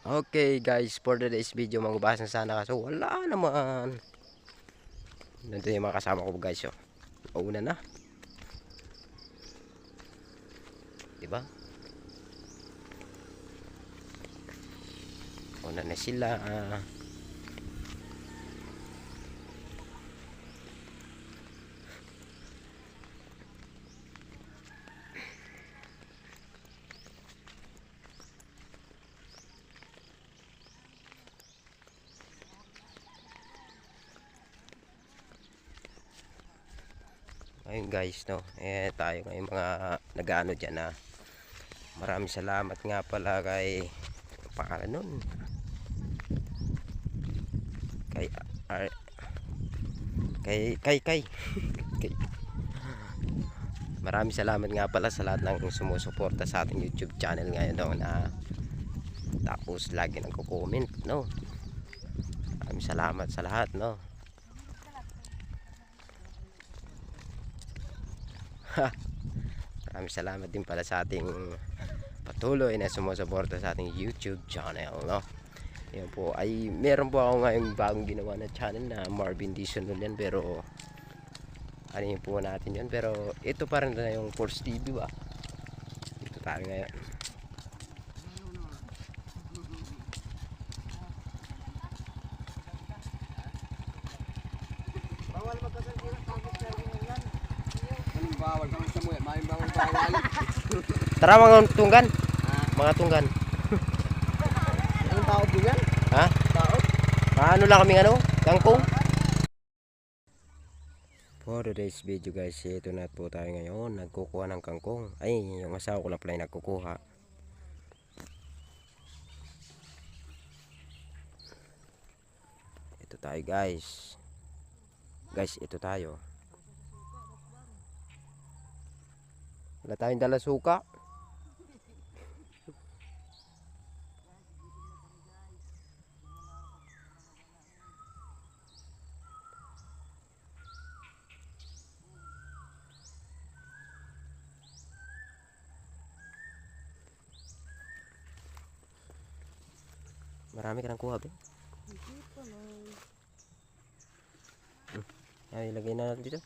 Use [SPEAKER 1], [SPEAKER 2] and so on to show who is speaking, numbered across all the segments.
[SPEAKER 1] Okay guys, for today's video magbabasa na sana kaso wala naman. Nandito yung mga kasama ko guys. Una na, 'di ba? Una na sila. Ayun guys, no. Tayo ngayon mga nag-aano diyan na. Maraming salamat nga pala kay pangalan nun. Kay Ar, kay kay Maraming salamat nga pala sa lahat ng sumusuporta sa ating YouTube channel ngayon, no, na tapos lagi nagko-comment, no. Maraming salamat sa lahat, no. Maraming salamat din pala sa ating patuloy na sumusuporta sa ating YouTube channel, no. Yan po ay meron po ako ngayong bagong ginawa na channel na Marvin Dizon yan, pero ano yun po natin yun, pero ito pa rin na yung Force TV ba. Ito tayo ngayon.
[SPEAKER 2] Bawal magkasal-sirap tapos sa yan. Anong bawal? Kami sa muya, may bawal.
[SPEAKER 1] Tara mga tunggan. Mga tunggan.
[SPEAKER 2] Anong tao po yan?
[SPEAKER 1] Ha?
[SPEAKER 2] Tao?
[SPEAKER 1] Ano lang kami kangkong. For today's video guys, ito na po tayo ngayon. Nagkukuha ng kangkong. Ay, yung asawa ko na pala yung nagkukuha. Ito tayo guys. Guys, ito tayo. Wala tayong dala suka. Marami ka nang kuha ba?
[SPEAKER 2] Hindi pa na.
[SPEAKER 1] Ay, ilagay na natin dito.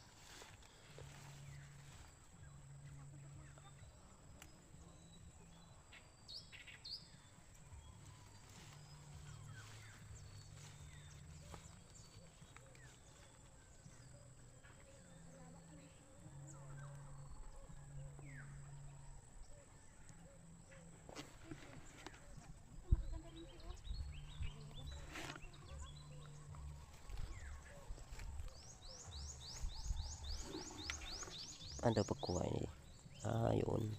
[SPEAKER 1] Ano pagkuha niya? Yun.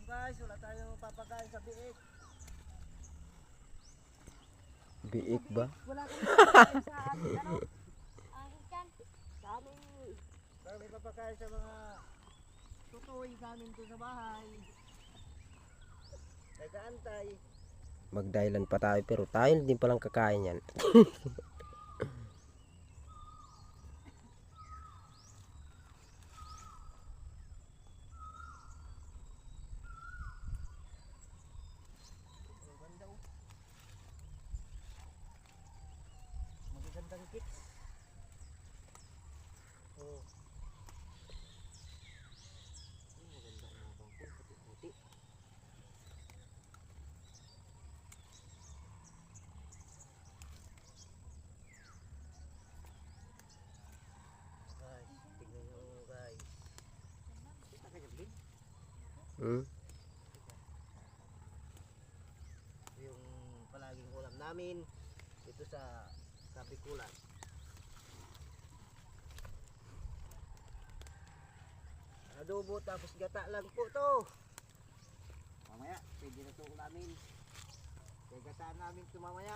[SPEAKER 2] Guys, wala tayong papakain sa biik.
[SPEAKER 1] Biik ba?
[SPEAKER 2] Wala kami papakain sa amin, ano? Sa amin. Pero may papakain sa mga tutuwi namin doon sa bahay. Nag-aantay.
[SPEAKER 1] Magdahilan pa tayo pero tayo din palang kakain yan.
[SPEAKER 2] Magagandang kicks. Oh. Maganda ang mga bangko, puti-puti.
[SPEAKER 1] Hmm?
[SPEAKER 2] Yung palaging ulam namin dito sa Bikulan. Adobo tapos gata lang po to. Mamaya, pwede na ito ulamin. Kaya gataan namin ito mamaya.